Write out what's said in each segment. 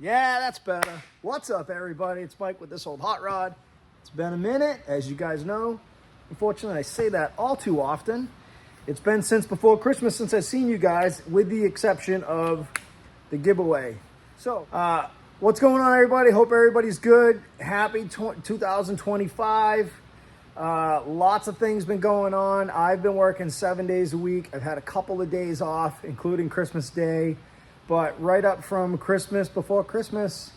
Yeah, that's better. What's up, everybody? It's Mike with This Old Hot Rod. It's been a minute, as you guys know. Unfortunately, I say that all too often. It's been since before Christmas since I've seen you guys, with the exception of the giveaway. So, what's going on, everybody? Hope everybody's good. Happy 2025. Lots of things been going on. I've been working 7 days a week. I've had a couple of days off, including Christmas Day. But right up from Christmas, before Christmas,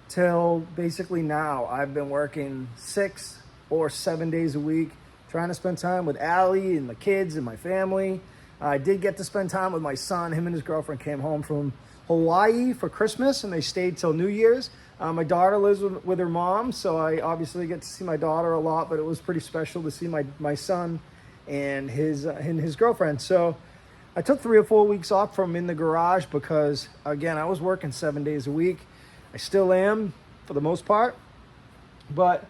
till basically now, I've been working 6 or 7 days a week, trying to spend time with Allie and my kids and my family. I did get to spend time with my son. Him and his girlfriend came home from Hawaii for Christmas, and they stayed till New Year's. My daughter lives with her mom, so I obviously get to see my daughter a lot, but it was pretty special to see my son and his girlfriend. So I took 3 or 4 weeks off from in the garage because, again, I was working 7 days a week. I still am for the most part, but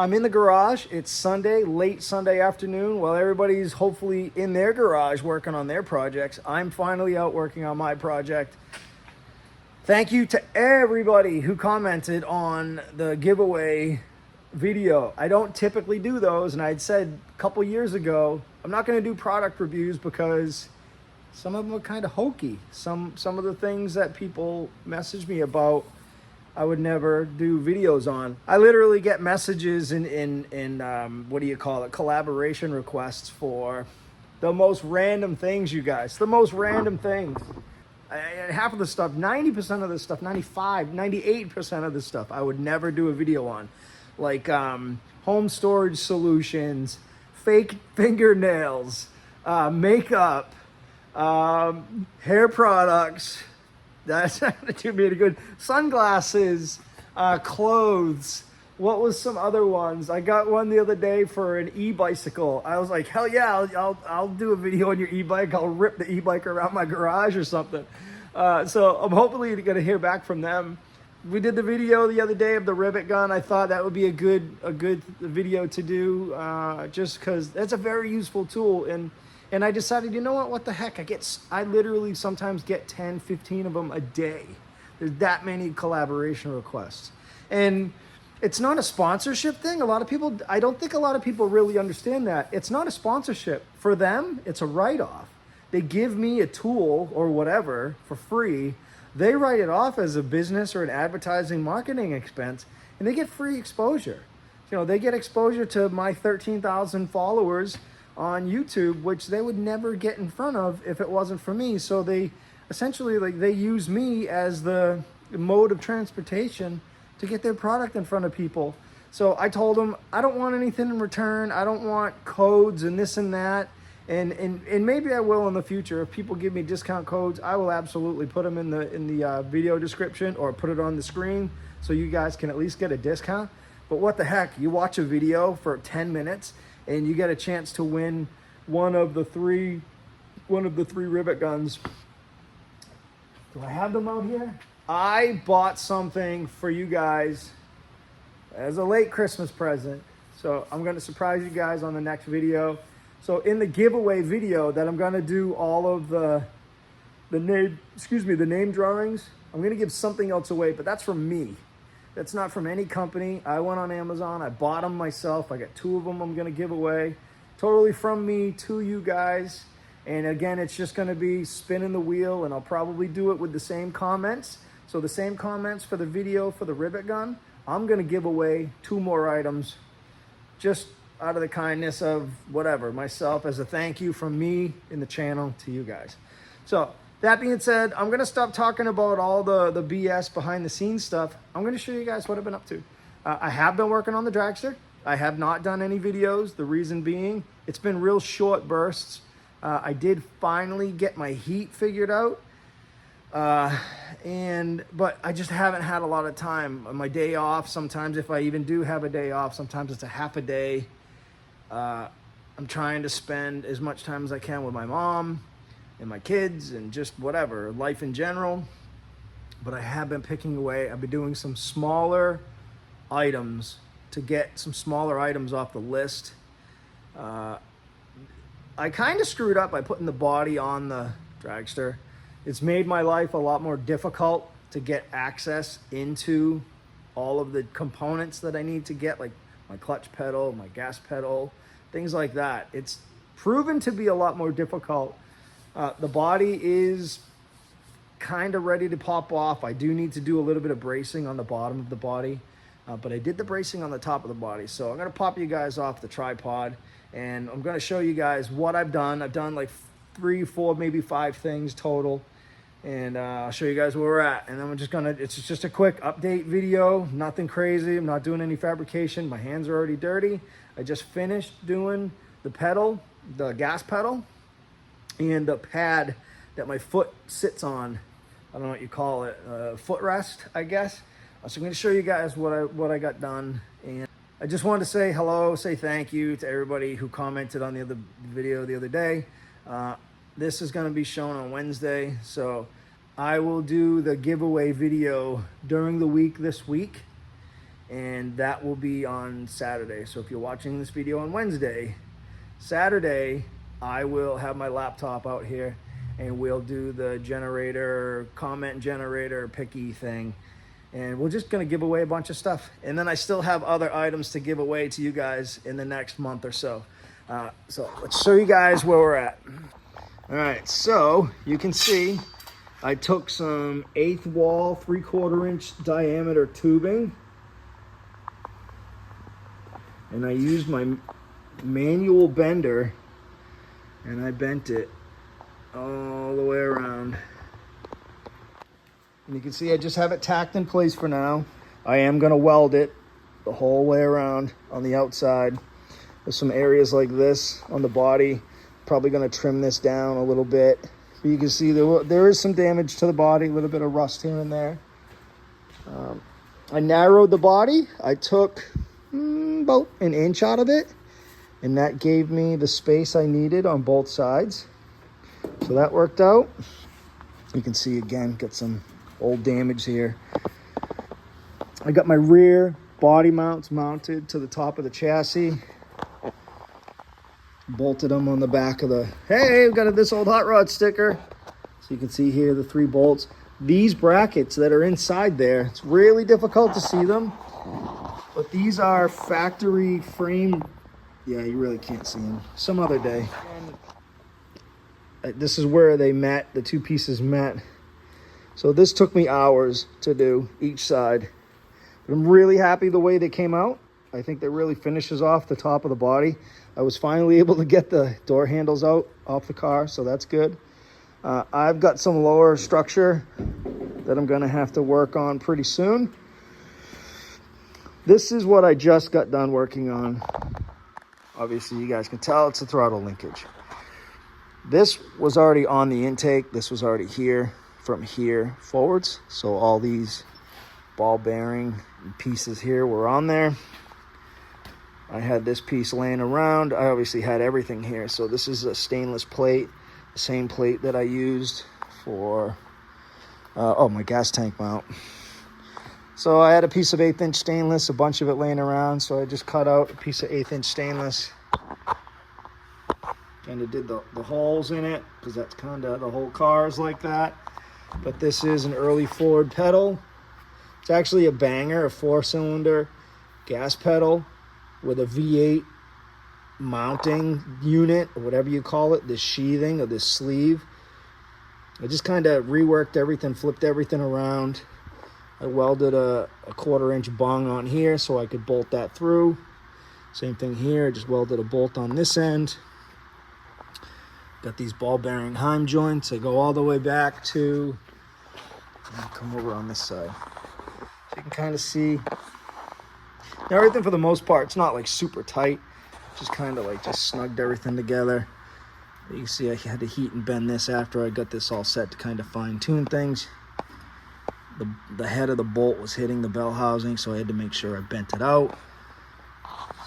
I'm in the garage. It's Sunday, late Sunday afternoon. While everybody's hopefully in their garage working on their projects, I'm finally out working on my project. Thank you to everybody who commented on the giveaway video. I don't typically do those, and I'd said a couple years ago, I'm not going to do product reviews because some of them are kind of hokey. Some of the things that people message me about, I would never do videos on. I literally get messages in what do you call it, collaboration requests for the most random things, you guys. The most random things. Half of the stuff, 90% of the stuff, 98% of the stuff, I would never do a video on. Like home storage solutions, fake fingernails, makeup, hair products. That's not too many good. Sunglasses, clothes. What was some other ones? I got one the other day for an e-bicycle. I was like, hell yeah, I'll do a video on your e-bike. I'll rip the e-bike around my garage or something. So I'm hopefully going to hear back from them. We did the video the other day of the rivet gun. I thought that would be a good video to do, just because that's a very useful tool. And I decided, you know what the heck? I literally sometimes get 10, 15 of them a day. There's that many collaboration requests. And it's not a sponsorship thing. I don't think a lot of people really understand that. It's not a sponsorship. For them, it's a write-off. They give me a tool or whatever for free. They write it off as a business or an advertising marketing expense, and they get free exposure. You know, they get exposure to my 13,000 followers on YouTube, which they would never get in front of if it wasn't for me. So they essentially, they use me as the mode of transportation to get their product in front of people. So I told them, I don't want anything in return. I don't want codes and this and that. And maybe I will in the future. If people give me discount codes, I will absolutely put them in the video description or put it on the screen so you guys can at least get a discount. But what the heck, you watch a video for 10 minutes and you get a chance to win one of the three rivet guns. Do I have them out here? I bought something for you guys as a late Christmas present. So I'm going to surprise you guys on the next video. So in the giveaway video that I'm going to do all of the name drawings, I'm going to give something else away, but that's from me. That's not from any company. I went on Amazon. I bought them myself. I got 2 of them I'm going to give away. Totally from me to you guys. And again, it's just going to be spinning the wheel, and I'll probably do it with the same comments. So the same comments for the video for the rivet gun, I'm going to give away 2 more items just out of the kindness of whatever, myself, as a thank you from me in the channel to you guys. So that being said, I'm going to stop talking about all the BS behind the scenes stuff. I'm going to show you guys what I've been up to. I have been working on the Dragster. I have not done any videos. The reason being, it's been real short bursts. I did finally get my heat figured out. But I just haven't had a lot of time. On my day off, sometimes if I even do have a day off, sometimes it's a half a day. I'm trying to spend as much time as I can with my mom and my kids and just whatever, life in general. But I have been picking away. I've been doing some smaller items to get some smaller items off the list. I kind of screwed up by putting the body on the Dragster. It's made my life a lot more difficult to get access into all of the components that I need to get, like my clutch pedal, my gas pedal, things like that. It's proven to be a lot more difficult. The body is kind of ready to pop off. I do need to do a little bit of bracing on the bottom of the body, but I did the bracing on the top of the body. So I'm gonna pop you guys off the tripod and I'm gonna show you guys what I've done. I've done like 3, 4, maybe 5 things total. And I'll show you guys where we're at. And then it's just a quick update video, nothing crazy. I'm not doing any fabrication. My hands are already dirty. I just finished doing the pedal, the gas pedal, and the pad that my foot sits on. I don't know what you call it, footrest, I guess. So I'm gonna show you guys what I got done. And I just wanted to say hello, say thank you to everybody who commented on the other video the other day. This is going to be shown on Wednesday, so I will do the giveaway video during the week this week, and that will be on Saturday. So if you're watching this video on Wednesday, Saturday I will have my laptop out here and we'll do the generator, comment generator, picky thing, and we're just going to give away a bunch of stuff. And then I still have other items to give away to you guys in the next month or so. So let's show you guys where we're at. All right, so you can see I took some 1/8 wall, 3/4 inch diameter tubing, and I used my manual bender and I bent it all the way around. And you can see I just have it tacked in place for now. I am gonna weld it the whole way around on the outside. There's some areas like this on the body. Probably going to trim this down a little bit, but you can see there is some damage to the body, a little bit of rust here and there. I narrowed the body. I took about 1 inch out of it, and that gave me the space I needed on both sides. So that worked out. You can see again, got some old damage here. I got my rear body mounts mounted to the top of the chassis. Bolted them on the back of the, hey, we've got this old hot rod sticker. So you can see here the 3 bolts. These brackets that are inside there, it's really difficult to see them, but these are factory frame. Yeah, you really can't see them. Some other day. This is where they met, the 2 pieces met. So this took me hours to do each side. But I'm really happy the way they came out. I think that really finishes off the top of the body. I was finally able to get the door handles out off the car, so that's good. I've got some lower structure that I'm gonna have to work on pretty soon. This is what I just got done working on. Obviously you guys can tell it's a throttle linkage. This was already on the intake. This was already here from here forwards. So all these ball bearing pieces here were on there. I had this piece laying around. I obviously had everything here. So this is a stainless plate, the same plate that I used for, my gas tank mount. So I had a piece of 1/8 inch stainless, a bunch of it laying around. So I just cut out a piece of 1/8 inch stainless. Kind of did the holes in it because that's kind of, the whole car is like that. But this is an early Ford pedal. It's actually a banger, a 4-cylinder gas pedal with a V8 mounting unit, or whatever you call it, this sheathing or this sleeve. I just kind of reworked everything, flipped everything around. I welded a 1/4 inch bung on here so I could bolt that through. Same thing here, I just welded a bolt on this end. Got these ball bearing Heim joints. They go all the way back to, come over on this side. So you can kind of see. Now everything for the most part, it's not like super tight. Just kind of like just snugged everything together. You can see I had to heat and bend this after I got this all set to kind of fine tune things. The head of the bolt was hitting the bell housing, so I had to make sure I bent it out.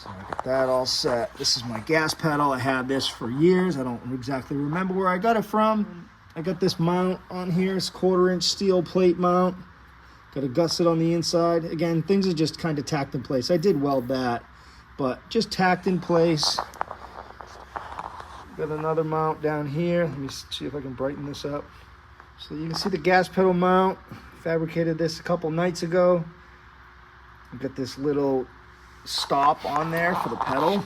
So I got that all set. This is my gas pedal. I had this for years. I don't exactly remember where I got it from. I got this mount on here. It's 1/4 inch steel plate mount. Got a gusset on the inside. Again, things are just kind of tacked in place. I did weld that, but just tacked in place. Got another mount down here. Let me see if I can brighten this up. So you can see the gas pedal mount fabricated this a couple nights ago. Got this little stop on there for the pedal.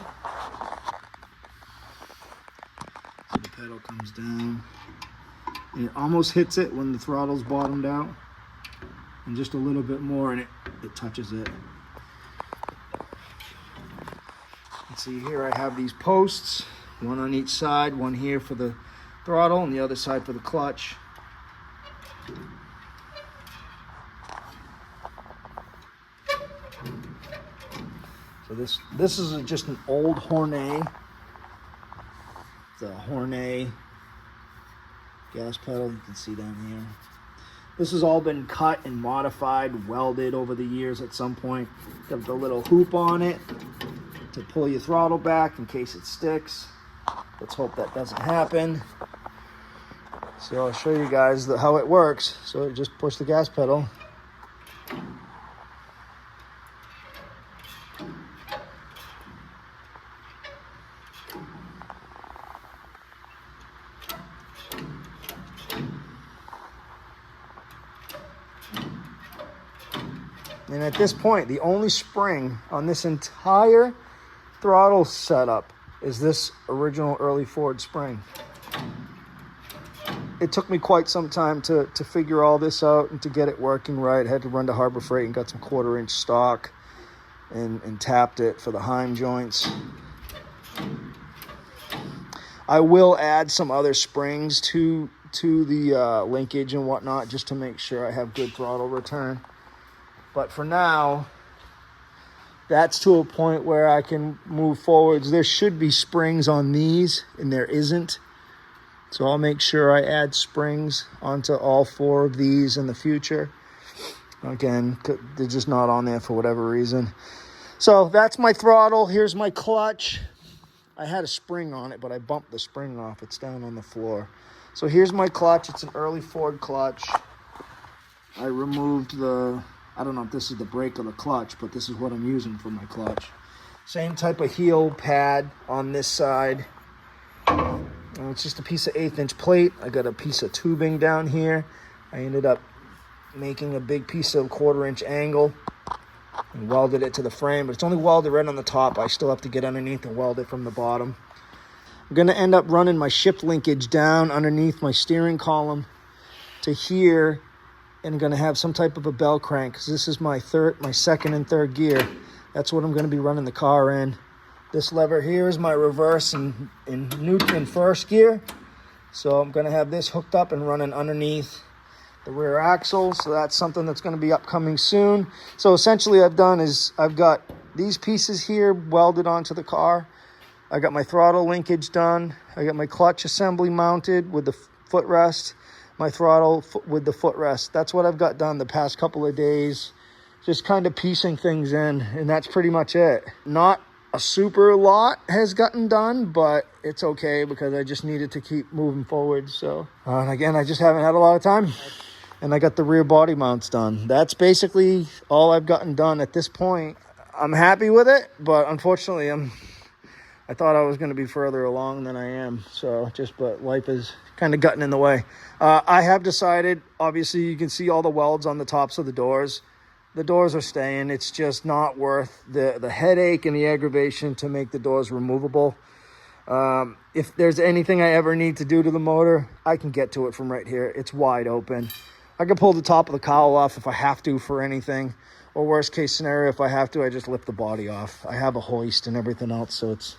So the pedal comes down. And it almost hits it when the throttle's bottomed out. And just a little bit more and it touches it. And see here I have these posts, one on each side, one here for the throttle and the other side for the clutch. So this is just an old Hornet. It's a Hornet gas pedal, you can see down here. This has all been cut and modified, welded over the years at some point. Got the little hoop on it to pull your throttle back in case it sticks. Let's hope that doesn't happen. So I'll show you guys how it works. So just push the gas pedal. And at this point, the only spring on this entire throttle setup is this original early Ford spring. It took me quite some time to figure all this out and to get it working right. I had to run to Harbor Freight and got some 1/4-inch stock and tapped it for the Heim joints. I will add some other springs to the linkage and whatnot just to make sure I have good throttle return. But for now, that's to a point where I can move forwards. There should be springs on these, and there isn't. So I'll make sure I add springs onto all 4 of these in the future. Again, they're just not on there for whatever reason. So that's my throttle. Here's my clutch. I had a spring on it, but I bumped the spring off. It's down on the floor. So here's my clutch. It's an early Ford clutch. I removed I don't know if this is the brake or the clutch, but this is what I'm using for my clutch. Same type of heel pad on this side. It's just a piece of 1/8-inch plate. I got a piece of tubing down here. I ended up making a big piece of 1/4-inch angle and welded it to the frame, but it's only welded right on the top. I still have to get underneath and weld it from the bottom. I'm going to end up running my shift linkage down underneath my steering column to here, and I'm going to have some type of a bell crank because this is my 2nd and 3rd gear. That's what I'm going to be running the car in. This lever here is my reverse and neutral and 1st gear. So I'm going to have this hooked up and running underneath the rear axle. So that's something that's going to be upcoming soon. So essentially I've got these pieces here welded onto the car. I got my throttle linkage done. I got my clutch assembly mounted with the footrest. My throttle with the footrest. That's what I've got done the past couple of days. Just kind of piecing things in, and that's pretty much it. Not a super lot has gotten done, but it's okay because I just needed to keep moving forward. So, and again, I just haven't had a lot of time. And I got the rear body mounts done. That's basically all I've gotten done at this point. I'm happy with it, but unfortunately, I thought I was going to be further along than I am. So but life is kind of gotten in the way. I have decided, obviously you can see all the welds on the tops of the doors. The doors are staying. It's just not worth the headache and the aggravation to make the doors removable. If there's anything I ever need to do to the motor, I can get to it from right here. It's wide open. I can pull the top of the cowl off if I have to for anything. Or worst case scenario, if I have to, I just lift the body off. I have a hoist and everything else, so it's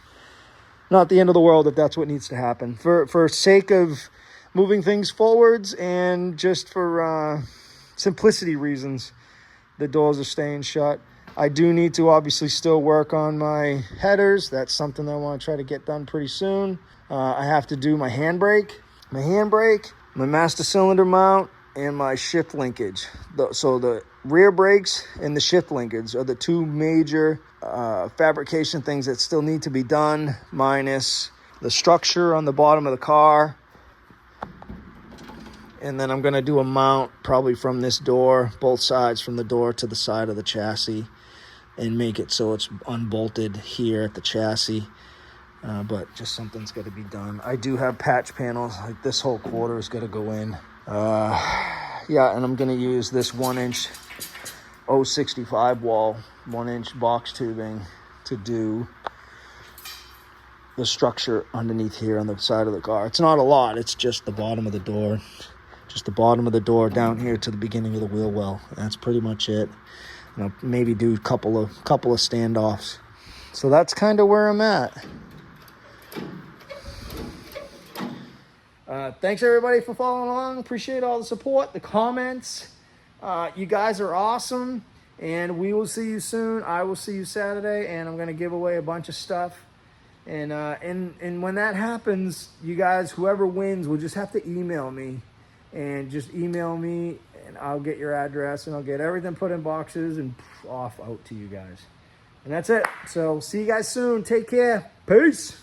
not the end of the world if that's what needs to happen. For sake of moving things forwards and just for simplicity reasons, the doors are staying shut. I do need to obviously still work on my headers. That's something I want to try to get done pretty soon. I have to do my handbrake, my master cylinder mount, and my shift linkage. So the rear brakes and the shift linkage are the 2 major fabrication things that still need to be done, minus the structure on the bottom of the car. And then I'm going to do a mount probably from this door, both sides, from the door to the side of the chassis, and make it so it's unbolted here at the chassis. But just something's got to be done. I do have patch panels. Like this whole quarter is going to go in. Yeah, and I'm going to use this 1-inch 065 wall, 1-inch box tubing to do the structure underneath here on the side of the car. It's not a lot. It's just the bottom of the door. Just the bottom of the door down here to the beginning of the wheel well. That's pretty much it. And I'll maybe do a couple of standoffs. So that's kind of where I'm at. Thanks everybody for following along. Appreciate all the support, the comments. You guys are awesome, and we will see you soon. I will see you Saturday, and I'm going to give away a bunch of stuff. And when that happens, you guys, whoever wins will just have to email me. And just email me, and I'll get your address, and I'll get everything put in boxes and off out to you guys. And that's it. So see you guys soon. Take care. Peace.